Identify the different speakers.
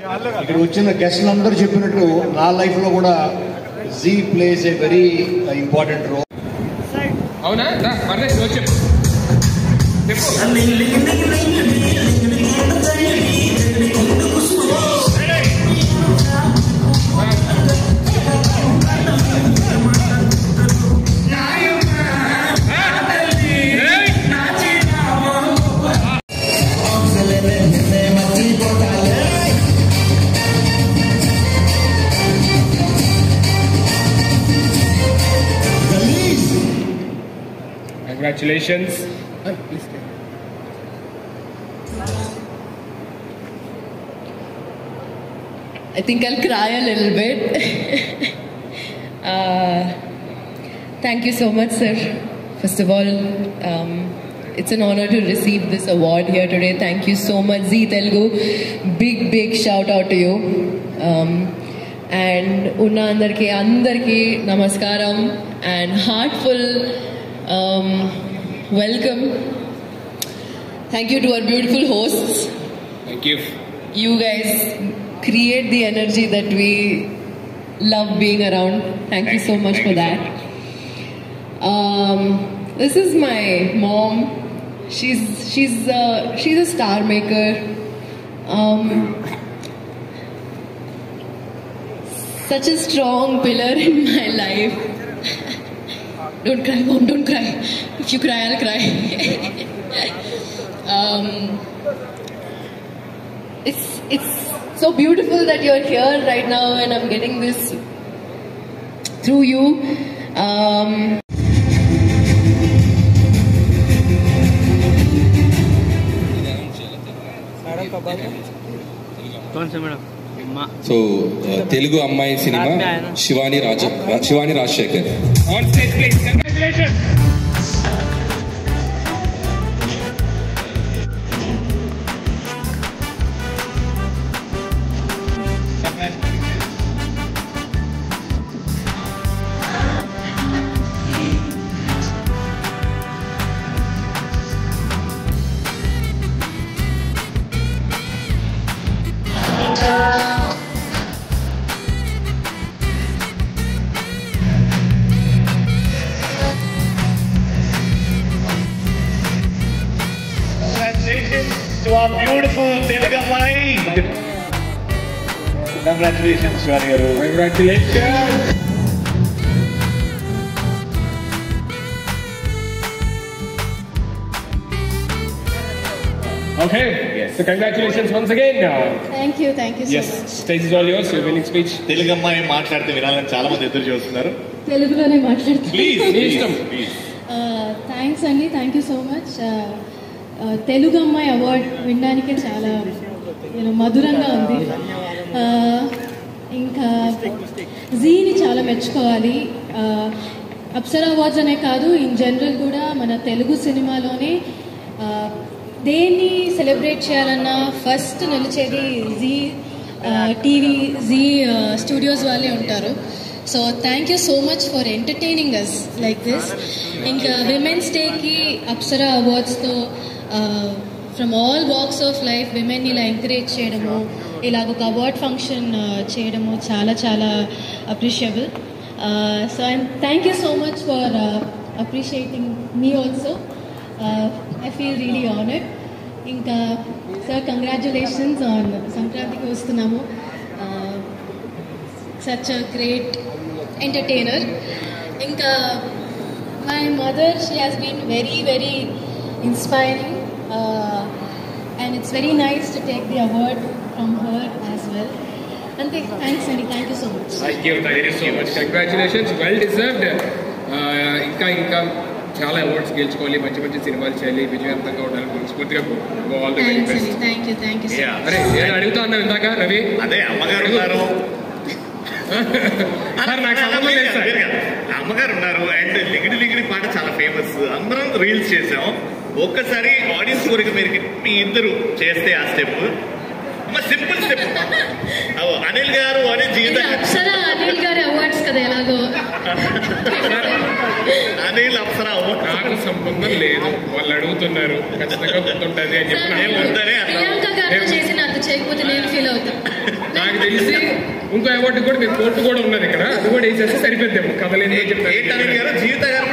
Speaker 1: ఇక్కడ వచ్చిన గెస్టులందరూ చెప్పినట్టు నా లైఫ్ లో కూడా జీ plays a very important role.
Speaker 2: అవునా? చెప్పు. Congratulations. Please stay.
Speaker 3: I think I'll cry a little bit. Thank you so much, sir. First of all, it's an honor to receive this award here today. Thank you so much, Zee Telugu. Big shout out to you. And Unna andarki namaskaram and heartful welcome. Thank you to our beautiful hosts.
Speaker 2: Thank you.
Speaker 3: You guys create the energy that we love being around. Thank you so much for that. This is my mom. She's a star maker. Such a strong pillar in my life. Don't cry, Mom, don't cry. If you cry, I'll cry. It's so beautiful that you're here right now and I'm getting this through you.
Speaker 4: So Telugu అమ్మాయి cinema Shivani Rajasekhar.
Speaker 2: On stage, please. Congratulations.
Speaker 5: To our beautiful Telugu Ammai. Congratulations, Shivani garu.
Speaker 2: Congratulations. Okay. Yes. So congratulations once again.
Speaker 6: Thank you so
Speaker 2: yes.
Speaker 6: much.
Speaker 2: Stage is all yours. Your winning speech.
Speaker 5: Telugu Ammai మాట్లాడితే వినాలని చాలా మంది ఎదురు చూస్తున్నారు.
Speaker 6: తెలుగులోనే మాట్లాడుతున్నాను.
Speaker 5: Please.
Speaker 6: Thanks అండి, thank you so much. Telugu అమ్మాయి అవార్డ్ వినడానికే చాలా మధురంగా ఉంది. ఇంకా జీని చాలా మెచ్చుకోవాలి. అప్సరా అవార్డ్స్ అనే కాదు, ఇన్ జనరల్ కూడా మన తెలుగు సినిమాలోనే దేన్ని సెలబ్రేట్ చేయాలన్నా ఫస్ట్ నిలిచేది జీ టీవీ, జీ స్టూడియోస్ వాళ్ళే ఉంటారు. So thank you so much for entertaining us like this. ఇంకా విమెన్స్ డేకి అప్సరా అవార్డ్స్తో from all walks of life విమెన్ని ఇలా ఎంకరేజ్ చేయడము, ఇలాగ ఒక అవార్డ్ ఫంక్షన్ చేయడము చాలా చాలా appreciable. So thank you so much for appreciating మీ also. I feel really honoured. ఇంకా sir congratulations on Sankranthiki Vasthunnam. Such a great entertainer. ఇంకా my mother, she has been very inspiring and it's very nice to take the award from her as well. And thanks Andy, thank you so much.
Speaker 2: Thank you so much. Congratulations, well deserved. ఇంకా చాలా awards గెలుచుకోవాలి, మంచి సినిమాలు చేయాలి, విజయవంతంగా ఉండాలి, మనస్ఫూర్తిగా all the very best.
Speaker 6: Thank you so much.
Speaker 2: అరే నేను అడుగుతా ఉన్నాను ఇందాక రవి,
Speaker 5: అదే అమ్మగారు ఉన్నారు, అమ్మగారు ఉన్నారు అండ్ లిగిడి పాట చాలా ఫేమస్, అందరం రీల్స్ చేసాం. ఒక్కసారి ఆడియన్స్ కోరిక మీరు మీ ఇద్దరు చేస్తే ఆ స్టెప్ సింపుల్ స్టెప్. అనిల్ గారు అనే జీవితం
Speaker 6: అప్సరా అనిల్ గారి అవార్డ్స్ కదా ఎలాగో
Speaker 5: అనిల్ అప్సరా అవార్డ్
Speaker 2: నాకు సంబంధం లేదు, వాళ్ళు అడుగుతున్నారు, ఖచ్చితంగా గుర్తుంటది అని చెప్పి నాకు తెలిసి ఇంకో అవార్డు కూడా మీరు కోర్టు కూడా ఉన్నది ఇక్కడ, అది కూడా వేసేస్తే సరిపోద్దేమో కథలు ఏంటో చెప్తారు.
Speaker 5: జీవిత గారు